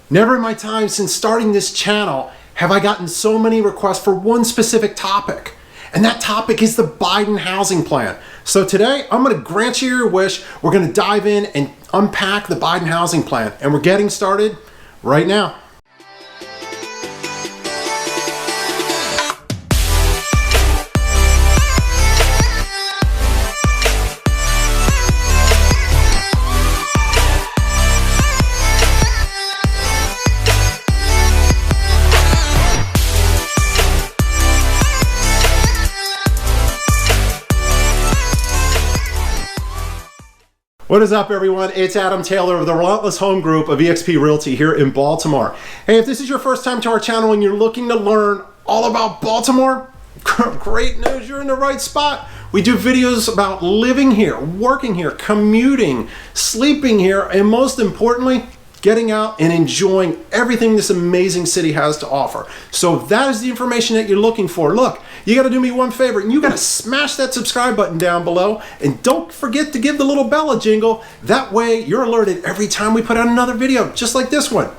Never in my time since starting this channel have I gotten so many requests for one specific topic. And that topic is the Biden housing plan. So today, I'm gonna grant you your wish. We're gonna dive in and unpack the Biden housing plan. And we're getting started right now. What is up, everyone? It's Adam Taylor of the Relentless Home Group of eXp Realty here in Baltimore. Hey, if this is your first time to our channel and you're looking to learn all about Baltimore, great news, you're in the right spot. We do videos about living here, working here, commuting, sleeping here, and most importantly, getting out and enjoying everything this amazing city has to offer. So if that is the information that you're looking for, look, you gotta do me one favor, and you gotta smash that subscribe button down below, and don't forget to give the little bell a jingle. That way you're alerted every time we put out another video, just like this one.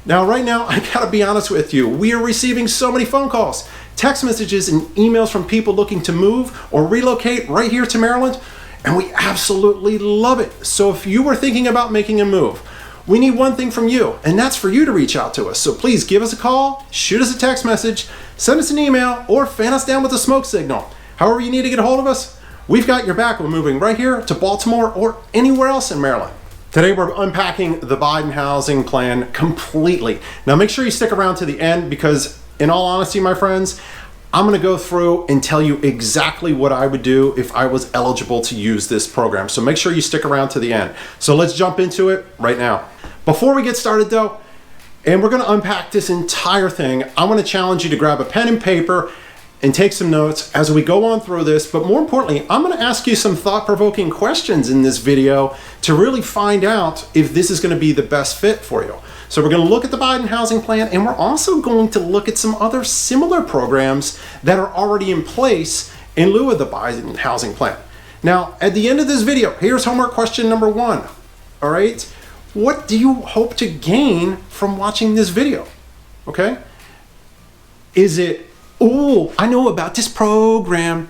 Now, right now, I gotta be honest with you, we are receiving so many phone calls, text messages, and emails from people looking to move or relocate right here to Maryland, and we absolutely love it. So if you were thinking about making a move, we need one thing from you, and that's for you to reach out to us. So please give us a call, shoot us a text message, send us an email, or fan us down with a smoke signal. However you need to get a hold of us, we've got your back. We're moving right here to Baltimore or anywhere else in Maryland. Today we're unpacking the Biden housing plan completely. Now make sure you stick around to the end because, in all honesty, my friends, I'm gonna go through and tell you exactly what I would do if I was eligible to use this program. So make sure you stick around to the end. So let's jump into it right now. Before we get started though, and we're gonna unpack this entire thing, I wanna challenge you to grab a pen and paper and take some notes as we go on through this. But more importantly, I'm gonna ask you some thought-provoking questions in this video to really find out if this is gonna be the best fit for you. So we're gonna look at the Biden housing plan, and we're also going to look at some other similar programs that are already in place in lieu of the Biden housing plan. Now, at the end of this video, here's homework question number one, all right? What do you hope to gain from watching this video, okay? Is it, oh, I know about this program,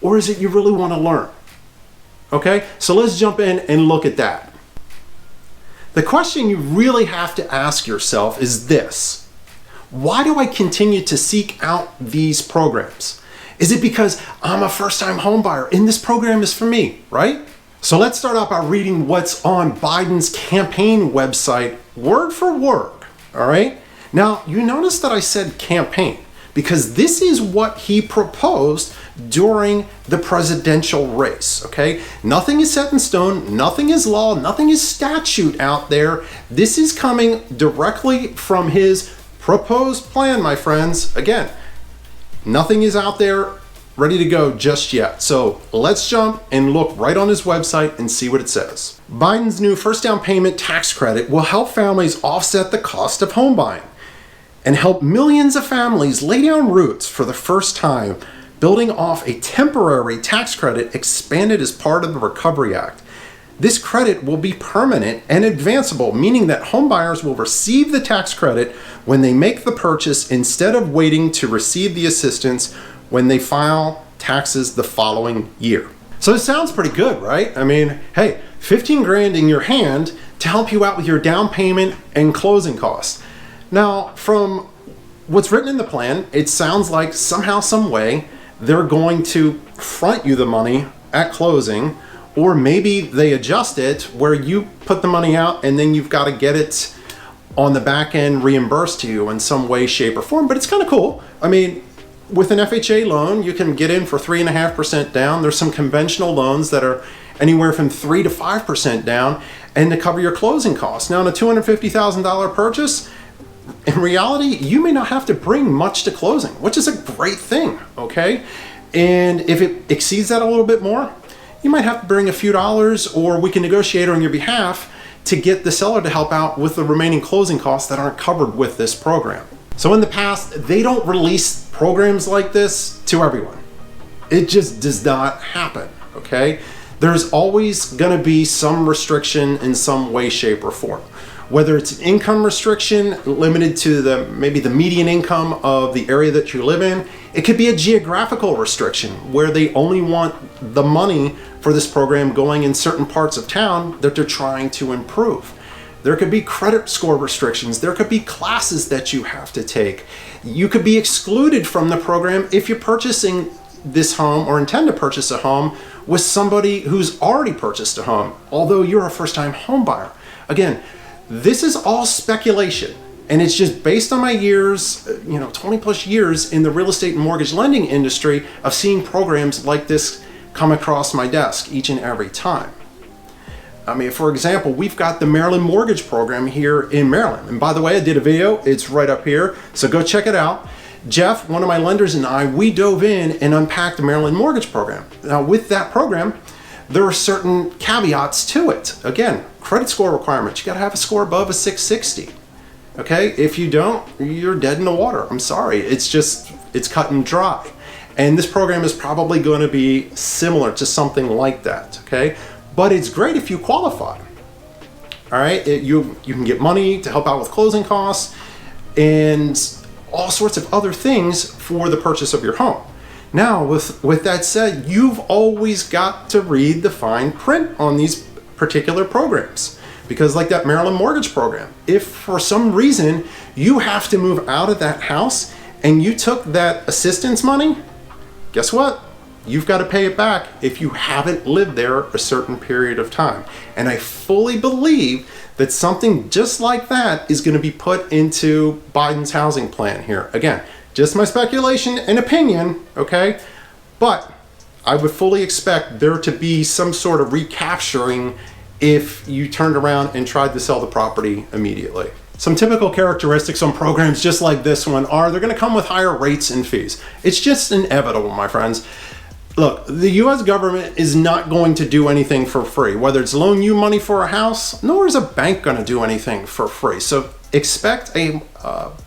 or is it you really wanna learn, okay? So let's jump in and look at that. The question you really have to ask yourself is this: why do I continue to seek out these programs? Is it because I'm a first-time homebuyer and this program is for me, right? So let's start out by reading what's on Biden's campaign website, word for word, all right? Now, you notice that I said campaign because this is what he proposed during the presidential race, okay? Nothing is set in stone, nothing is law, nothing is statute out there. This is coming directly from his proposed plan, my friends. Again, nothing is out there ready to go just yet. So let's jump and look right on his website and see what it says. Biden's new first down payment tax credit will help families offset the cost of home buying and help millions of families lay down roots for the first time, building off a temporary tax credit expanded as part of the Recovery Act. This credit will be permanent and advanceable, meaning that homebuyers will receive the tax credit when they make the purchase instead of waiting to receive the assistance when they file taxes the following year. So it sounds pretty good, right? I mean, hey, 15 grand in your hand to help you out with your down payment and closing costs. Now, from what's written in the plan, it sounds like somehow, some way, they're going to front you the money at closing, or maybe they adjust it where you put the money out and then you've got to get it on the back end reimbursed to you in some way, shape, or form. But it's kind of cool. I mean, with an FHA loan, you can get in for 3.5% down. There's some conventional loans that are anywhere from 3 to 5% down and to cover your closing costs. Now, in a $250,000 purchase, in reality, you may not have to bring much to closing, which is a great thing, okay? And if it exceeds that a little bit more, you might have to bring a few dollars, or we can negotiate on your behalf to get the seller to help out with the remaining closing costs that aren't covered with this program. So in the past, they don't release programs like this to everyone. It just does not happen, okay? There's always gonna be some restriction in some way, shape, or form. Whether it's an income restriction limited to maybe the median income of the area that you live in. It could be a geographical restriction where they only want the money for this program going in certain parts of town that they're trying to improve. There could be credit score restrictions. There could be classes that you have to take. You could be excluded from the program if you're purchasing this home or intend to purchase a home with somebody who's already purchased a home, although you're a first-time home buyer. Again, this is all speculation, and it's just based on my years, 20 plus years in the real estate and mortgage lending industry of seeing programs like this come across my desk each and every time. I mean, for example, we've got the Maryland mortgage program here in Maryland. And by the way, I did a video, it's right up here, so go check it out. Jeff, one of my lenders, and we dove in and unpacked the Maryland mortgage program. Now with that program, there are certain caveats to it. Again, credit score requirements. You gotta have a score above a 660. Okay, if you don't, you're dead in the water. I'm sorry, it's cut and dry. And this program is probably gonna be similar to something like that, okay? But it's great if you qualify. All right, you can get money to help out with closing costs and all sorts of other things for the purchase of your home. Now, with that said, you've always got to read the fine print on these particular programs. Because like that Maryland mortgage program, if for some reason you have to move out of that house and you took that assistance money, guess what? You've got to pay it back if you haven't lived there a certain period of time. And I fully believe that something just like that is going to be put into Biden's housing plan here. Again, just my speculation and opinion, okay? But I would fully expect there to be some sort of recapturing if you turned around and tried to sell the property immediately. Some typical characteristics on programs just like this one are they're going to come with higher rates and fees. It's just inevitable, my friends. Look, the US government is not going to do anything for free, whether it's loan you money for a house, nor is a bank going to do anything for free. So expect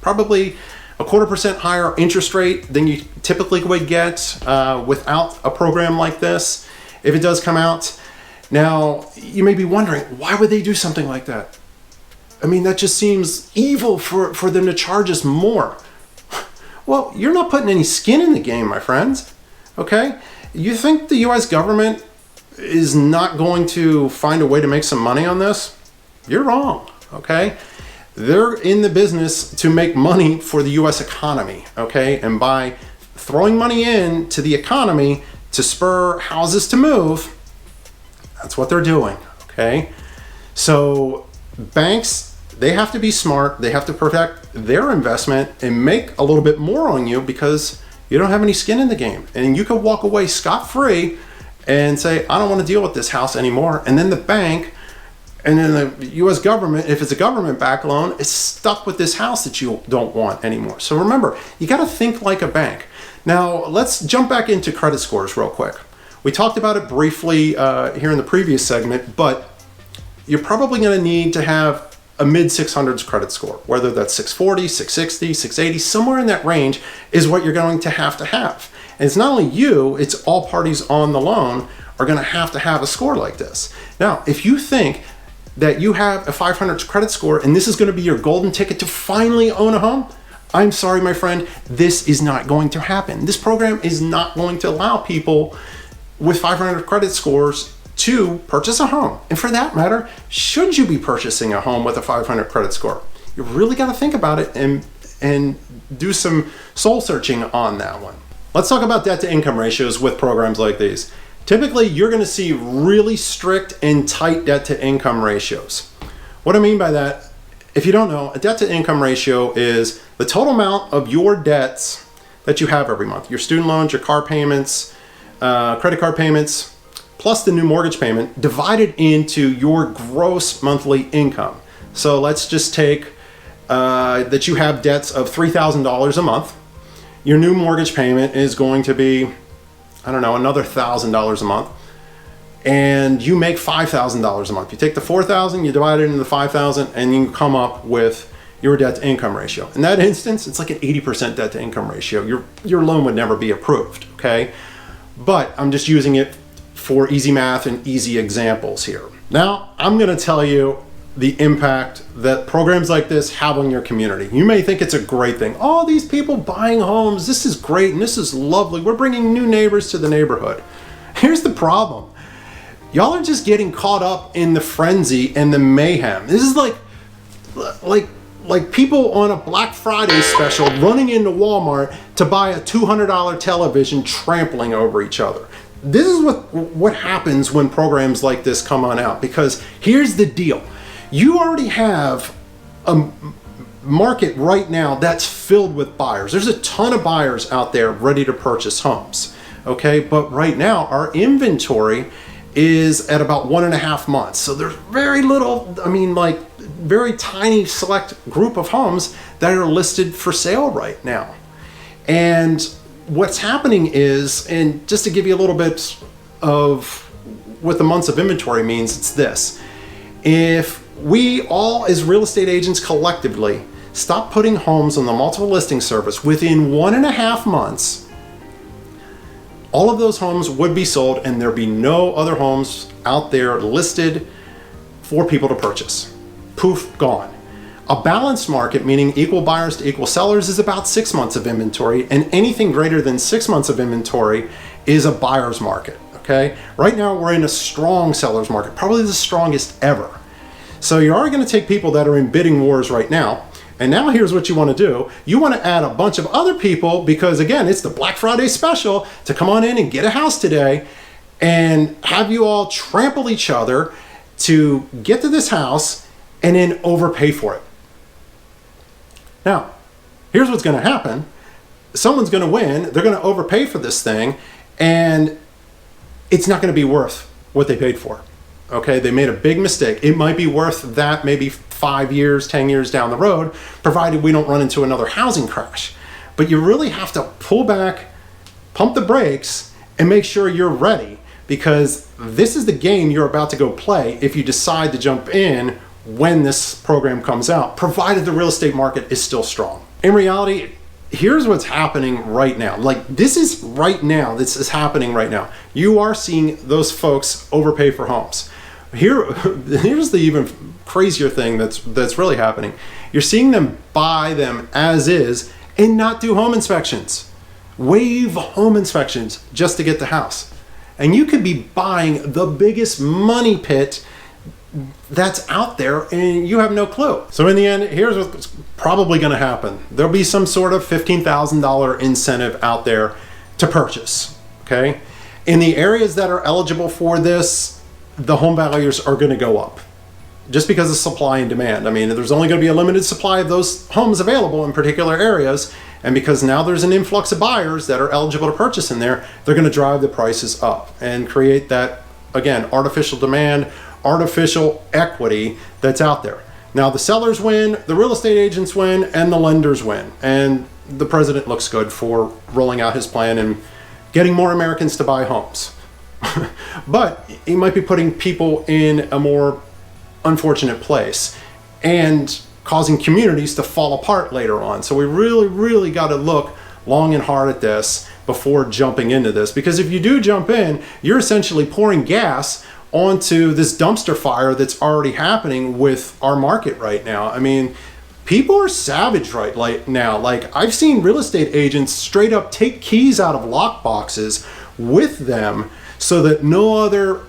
probably a 0.25% higher interest rate than you typically would get without a program like this, if it does come out. Now, you may be wondering, why would they do something like that? I mean, that just seems evil for them to charge us more. Well, you're not putting any skin in the game, my friends, okay? You think the US government is not going to find a way to make some money on this? You're wrong, okay? They're in the business to make money for the US economy, okay? And by throwing money into the economy to spur houses to move, that's what they're doing, okay? So banks, they have to be smart. They have to protect their investment and make a little bit more on you because you don't have any skin in the game. And you could walk away scot-free and say, I don't want to deal with this house anymore. And then the bank and then the US government, if it's a government-backed loan, is stuck with this house that you don't want anymore. So remember, you got to think like a bank. Now, let's jump back into credit scores real quick. We talked about it briefly here in the previous segment, but you're probably going to need to have a mid-600s credit score, whether that's 640, 660, 680, somewhere in that range is what you're going to have. And it's not only you, it's all parties on the loan are going to have a score like this. Now, if you think that you have a 500 credit score and this is going to be your golden ticket to finally own a home, I'm sorry, my friend, this is not going to happen. This program is not going to allow people with 500 credit scores to purchase a home. And for that matter, should you be purchasing a home with a 500 credit score? You really got to think about it and do some soul searching on that one. Let's talk about debt to income ratios with programs like these. Typically, you're going to see really strict and tight debt to income ratios. What I mean by that, if you don't know, a debt to income ratio is the total amount of your debts that you have every month. Your student loans, your car payments, credit card payments, plus the new mortgage payment divided into your gross monthly income. So let's just take that you have debts of $3,000 a month. Your new mortgage payment is going to be, I don't know, another $1,000 a month. And you make $5,000 a month. You take the $4,000, you divide it into the $5,000, and you come up with your debt to income ratio. In that instance, it's like an 80% debt to income ratio. Your loan would never be approved, okay? But I'm just using it for easy math and easy examples here. Now, I'm gonna tell you the impact that programs like this have on your community. You may think it's a great thing. All these people buying homes, this is great and this is lovely. We're bringing new neighbors to the neighborhood. Here's the problem. Y'all are just getting caught up in the frenzy and the mayhem. This is like people on a Black Friday special running into Walmart to buy a $200 television, trampling over each other. This is what happens when programs like this come on out, because here's the deal. You already have a market right now that's filled with buyers. There's a ton of buyers out there ready to purchase homes, okay? But right now our inventory is at about 1.5 months. So there's very little, very tiny select group of homes that are listed for sale right now. And what's happening is, and just to give you a little bit of what the months of inventory means, it's this. If we all as real estate agents collectively stop putting homes on the multiple listing service within 1.5 months, all of those homes would be sold and there'd be no other homes out there listed for people to purchase. Poof, gone. A balanced market, meaning equal buyers to equal sellers, is about 6 months of inventory, and anything greater than 6 months of inventory is a buyer's market, okay? Right now we're in a strong seller's market, probably the strongest ever. So you are going to take people that are in bidding wars right now, and now here's what you want to do. You want to add a bunch of other people, because again, it's the Black Friday special, to come on in and get a house today and have you all trample each other to get to this house and then overpay for it. Now, here's what's going to happen. Someone's going to win. They're going to overpay for this thing, and it's not going to be worth what they paid for. Okay, they made a big mistake. It might be worth that maybe 5 years, 10 years down the road, provided we don't run into another housing crash. But you really have to pull back, pump the brakes, and make sure you're ready, because this is the game you're about to go play if you decide to jump in when this program comes out, provided the real estate market is still strong. In reality, here's what's happening right now. This is happening right now. You are seeing those folks overpay for homes. Here's the even crazier thing that's really happening. You're seeing them buy them as is and not do home inspections. Waive home inspections just to get the house. And you could be buying the biggest money pit that's out there and you have no clue. So in the end, here's what's probably going to happen. There'll be some sort of $15,000 incentive out there to purchase, okay? In the areas that are eligible for this, the home values are going to go up just because of supply and demand. There's only going to be a limited supply of those homes available in particular areas, and because now there's an influx of buyers that are eligible to purchase in there, they're going to drive the prices up and create that, again, artificial demand, artificial equity that's out there. Now the sellers win, the real estate agents win, and the lenders win. And the president looks good for rolling out his plan and getting more Americans to buy homes. But he might be putting people in a more unfortunate place and causing communities to fall apart later on. So we really got to look long and hard at this before jumping into this, because if you do jump in, you're essentially pouring gas onto this dumpster fire that's already happening with our market right now. People are savage right now. I've seen real estate agents straight up take keys out of lock boxes with them so that no other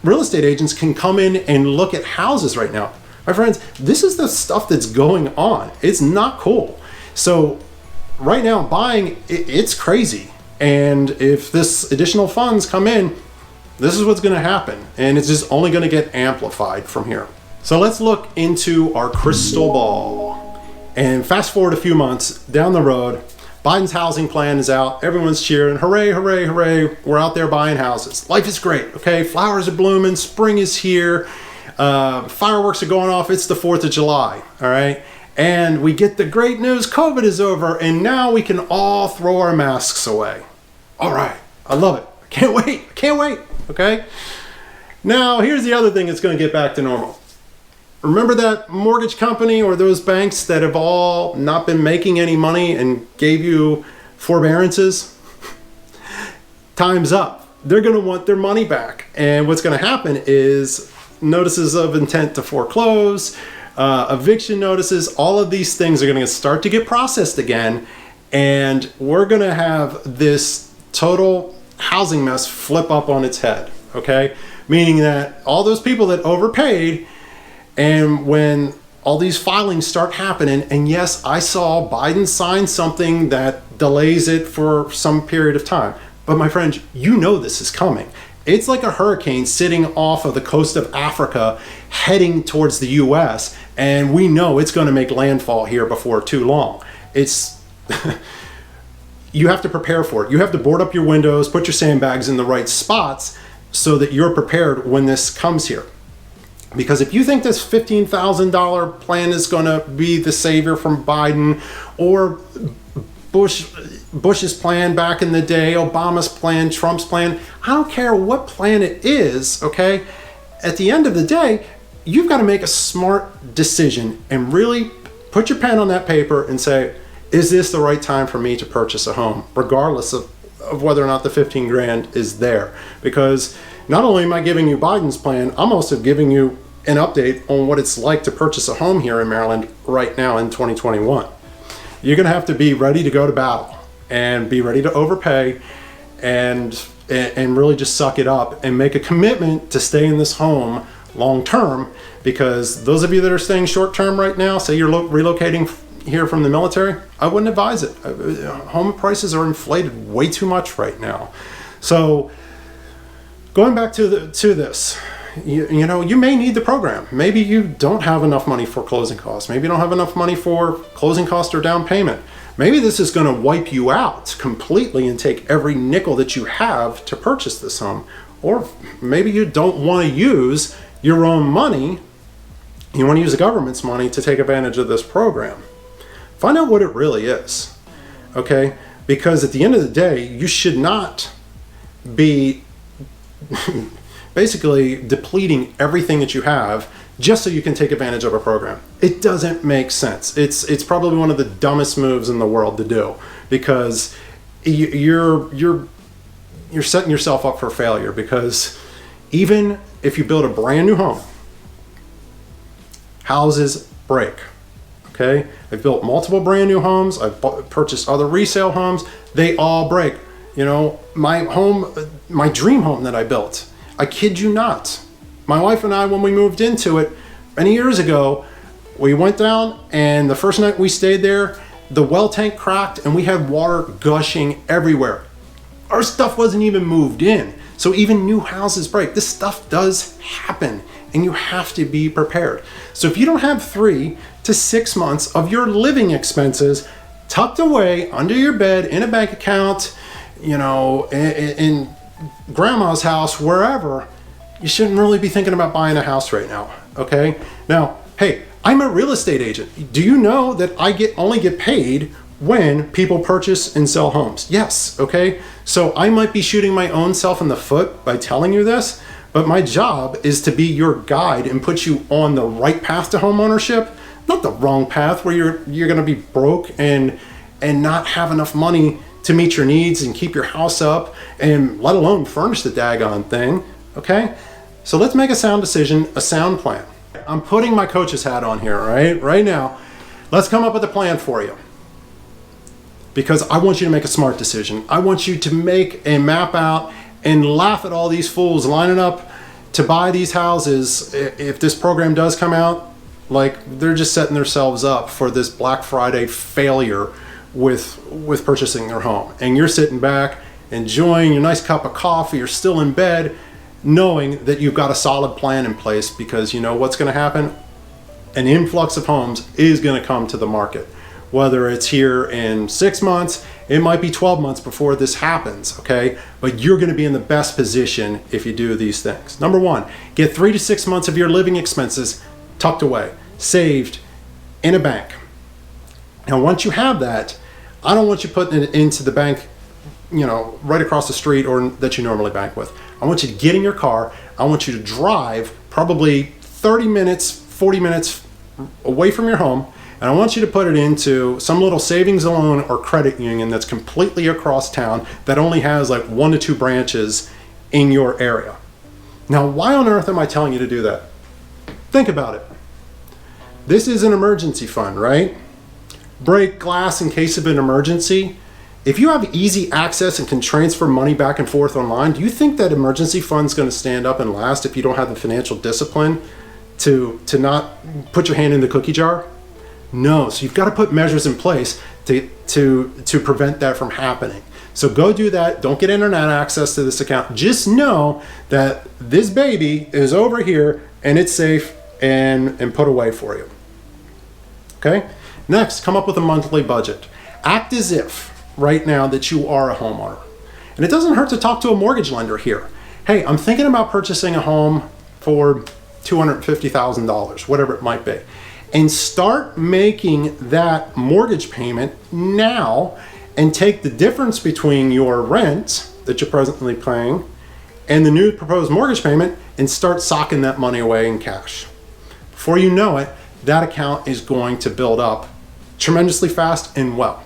real estate agents can come in and look at houses right now. My friends, this is the stuff that's going on. It's not cool. So right now, buying, it's crazy. And if this additional funds come in, this is what's going to happen. And it's just only going to get amplified from here. So let's look into our crystal ball and fast forward a few months down the road. Biden's housing plan is out. Everyone's cheering. Hooray, hooray, hooray. We're out there buying houses. Life is great, okay? Flowers are blooming. Spring is here. Fireworks are going off. It's the 4th of July, all right? And we get the great news. COVID is over, and now we can all throw our masks away. All right. I love it. Can't wait. Can't wait, okay? Now, here's the other thing that's going to get back to normal. Remember that mortgage company or those banks that have all not been making any money and gave you forbearances? Time's up. They're going to want their money back. And what's going to happen is notices of intent to foreclose, eviction notices. All of these things are going to start to get processed again, and we're going to have this total housing mess flip up on its head, okay? Meaning that all those people that overpaid, and when all these filings start happening, and yes, I saw Biden sign something that delays it for some period of time, but my friends, you know this is coming. It's like a hurricane sitting off of the coast of Africa heading towards the US, and we know it's going to make landfall here before too long. It's you have to prepare for it. You have to board up your windows, put your sandbags in the right spots so that you're prepared when this comes here. Because if you think this $15,000 plan is going to be the savior from Biden, or Bush's plan back in the day, Obama's plan, Trump's plan, I don't care what plan it is, okay? At the end of the day, you've got to make a smart decision and really put your pen on that paper and say, is this the right time for me to purchase a home, regardless of whether or not the 15 grand is there? Because not only am I giving you Biden's plan, I'm also giving you an update on what it's like to purchase a home here in Maryland right now in 2021. You're going to have to be ready to go to battle and be ready to overpay and really just suck it up and make a commitment to stay in this home long term. Because those of you that are staying short term right now, say you're relocating here from the military, I wouldn't advise it. Home prices are inflated way too much right now. So going back to this, you know, you may need the program. Maybe you don't have enough money for closing costs. Maybe you don't have enough money for closing costs or down payment. Maybe this is going to wipe you out completely and take every nickel that you have to purchase this home. Or maybe you don't want to use your own money. You want to use the government's money to take advantage of this program. Find out what it really is, okay? Because at the end of the day, you should not be basically depleting everything that you have just so you can take advantage of a program. It doesn't make sense. It's probably one of the dumbest moves in the world to do, because you're setting yourself up for failure. Because even if you build a brand new home, houses break. Okay, I've built multiple brand new homes. I've purchased other resale homes. They all break. You know, my dream home that I built, I kid you not, my wife and I, when we moved into it many years ago, we went down, and the first night we stayed there, the well tank cracked and we had water gushing everywhere. Our stuff wasn't even moved in. So even new houses break. This stuff does happen, and you have to be prepared. So if you don't have 3 to 6 months of your living expenses tucked away under your bed in a bank account, you know, in grandma's house, wherever, you shouldn't really be thinking about buying a house right now, okay? Now, hey, I'm a real estate agent. Do you know that I only get paid when people purchase and sell homes? Yes, okay? So I might be shooting my own self in the foot by telling you this, but my job is to be your guide and put you on the right path to home ownership, not the wrong path where you're going to be broke and not have enough money to meet your needs and keep your house up, and let alone furnish the daggone thing, okay? So let's make a sound decision, a sound plan. I'm putting my coach's hat on here, right now. Let's come up with a plan for you, because I want you to make a smart decision. I want you to make a map out and laugh at all these fools lining up to buy these houses. If this program does come out, like, they're just setting themselves up for this Black Friday failure with purchasing their home. And you're sitting back enjoying your nice cup of coffee, you're still in bed, knowing that you've got a solid plan in place, because you know what's going to happen? An influx of homes is going to come to the market. Whether it's here in 6 months, it might be 12 months before this happens, okay? But you're going to be in the best position if you do these things. Number 1, get 3 to 6 months of your living expenses tucked away, saved in a bank. Now, once you have that, I don't want you putting it into the bank, you know, right across the street or that you normally bank with. I want you to get in your car. I want you to drive probably 30 minutes, 40 minutes away from your home, and I want you to put it into some little savings loan or credit union that's completely across town, that only has like 1 to 2 branches in your area. Now, why on earth am I telling you to do that? Think about it. This is an emergency fund, right? Break glass in case of an emergency. If you have easy access and can transfer money back and forth online, do you think that emergency fund's going to stand up and last if you don't have the financial discipline to not put your hand in the cookie jar? No. So you've got to put measures in place to prevent that from happening. So go do that. Don't get internet access to this account. Just know that this baby is over here and it's safe and put away for you. Okay? Next, come up with a monthly budget. Act as if right now that you are a homeowner. And it doesn't hurt to talk to a mortgage lender here. Hey, I'm thinking about purchasing a home for $250,000, whatever it might be. And start making that mortgage payment now and take the difference between your rent that you're presently paying and the new proposed mortgage payment and start socking that money away in cash. Before you know it, that account is going to build up tremendously fast and well.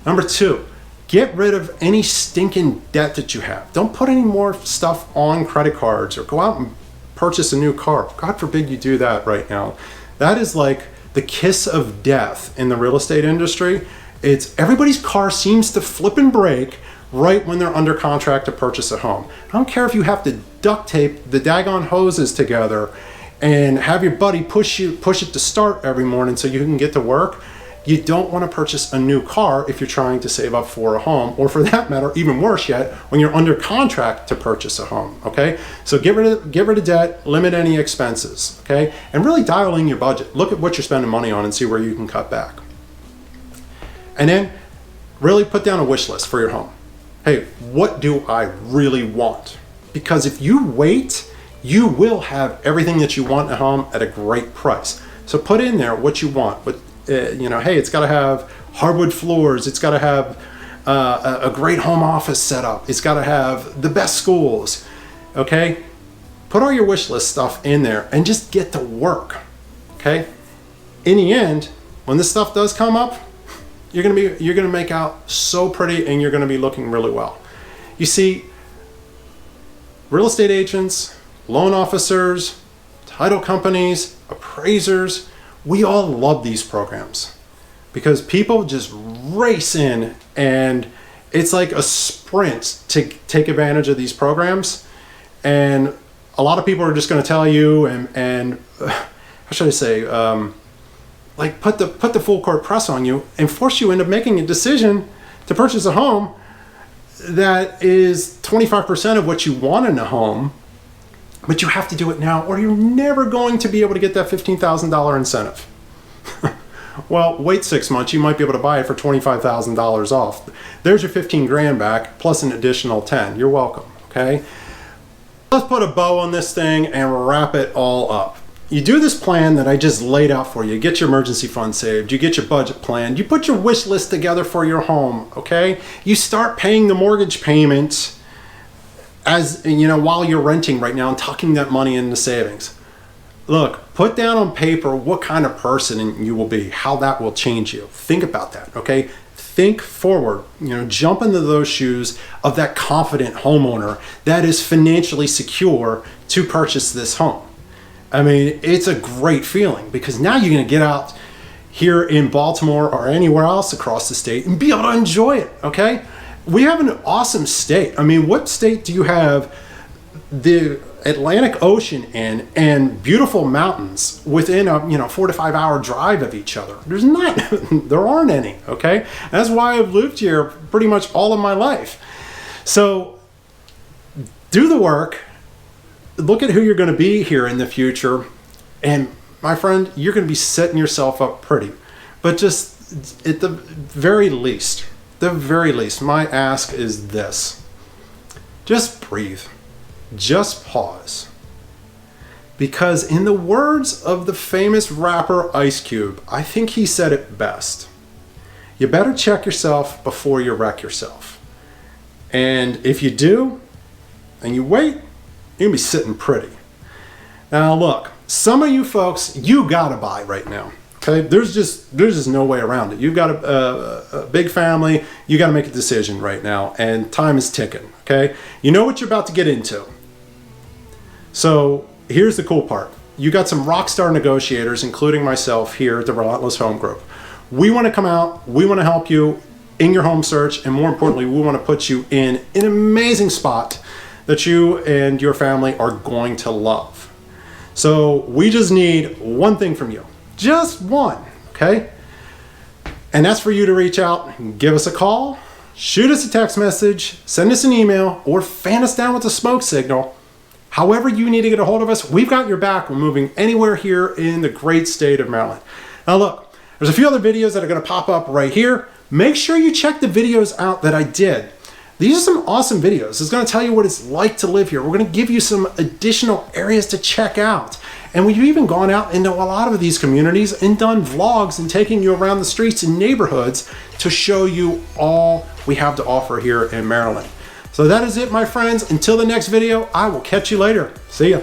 Number 2, get rid of any stinking debt that you have. Don't put any more stuff on credit cards or go out and purchase a new car. God forbid you do that right now. That is like the kiss of death in the real estate industry. It's everybody's car seems to flip and break right when they're under contract to purchase a home. I don't care if you have to duct tape the daggone hoses together and have your buddy push it to start every morning so you can get to work. You don't want to purchase a new car if you're trying to save up for a home, or for that matter, even worse yet, when you're under contract to purchase a home, okay? So get rid of debt, limit any expenses, okay? And really dial in your budget. Look at what you're spending money on and see where you can cut back. And then really put down a wish list for your home. Hey, what do I really want? Because if you wait, you will have everything that you want in a home at a great price. So put in there what you want. But hey, it's got to have hardwood floors. It's got to have a great home office setup. It's got to have the best schools. Okay, put all your wish list stuff in there and just get to work. Okay, in the end, when this stuff does come up, you're gonna make out so pretty and you're gonna be looking really well. You see, real estate agents, loan officers, title companies, appraisers, we all love these programs because people just race in and it's like a sprint to take advantage of these programs. And a lot of people are just going to tell you and how should I say, like put the full court press on you and force you into making a decision to purchase a home that is 25% of what you want in a home. But you have to do it now or you're never going to be able to get that $15,000 incentive. Well, wait 6 months, you might be able to buy it for $25,000 off. There's your 15 grand back plus an additional 10. You're welcome, okay? Let's put a bow on this thing and wrap it all up. You do this plan that I just laid out for you. You get your emergency fund saved, you get your budget planned, you put your wish list together for your home, okay? You start paying the mortgage payment as while you're renting right now and tucking that money into savings. Look, put down on paper what kind of person you will be, how that will change you. Think about that, okay? Think forward, jump into those shoes of that confident homeowner that is financially secure to purchase this home. I mean, it's a great feeling because now you're gonna get out here in Baltimore or anywhere else across the state and be able to enjoy it, okay? We have an awesome state. I mean, what state do you have the Atlantic Ocean in and beautiful mountains within a 4 to 5 hour drive of each other? There's not, there aren't any, okay? That's why I've lived here pretty much all of my life. So do the work, look at who you're gonna be here in the future, and my friend, you're gonna be setting yourself up pretty. But just at the very least, my ask is this. Just breathe. Just pause. Because in the words of the famous rapper Ice Cube, I think he said it best. You better check yourself before you wreck yourself. And if you do, and you wait, you're gonna be sitting pretty. Now look, some of you folks, you gotta buy right now. Okay, there's just no way around it. You've got a big family. You got to make a decision right now, and time is ticking. Okay, you know what you're about to get into. So here's the cool part: you got some rock star negotiators, including myself here at the Relentless Home Group. We want to come out, we want to help you in your home search, and more importantly, we want to put you in an amazing spot that you and your family are going to love. So we just need one thing from you, just one, okay? And that's for you to reach out, give us a call, shoot us a text message, send us an email, or fan us down with a smoke signal. However you need to get a hold of us, we've got your back. We're moving anywhere here in the great state of Maryland. Now look, there's a few other videos that are going to pop up right here. Make sure you check the videos out that I did. These are some awesome videos. It's going to tell you what it's like to live here. We're going to give you some additional areas to check out. And we've even gone out into a lot of these communities and done vlogs and taking you around the streets and neighborhoods to show you all we have to offer here in Maryland. So that is it, my friends. Until the next video, I will catch you later. See ya.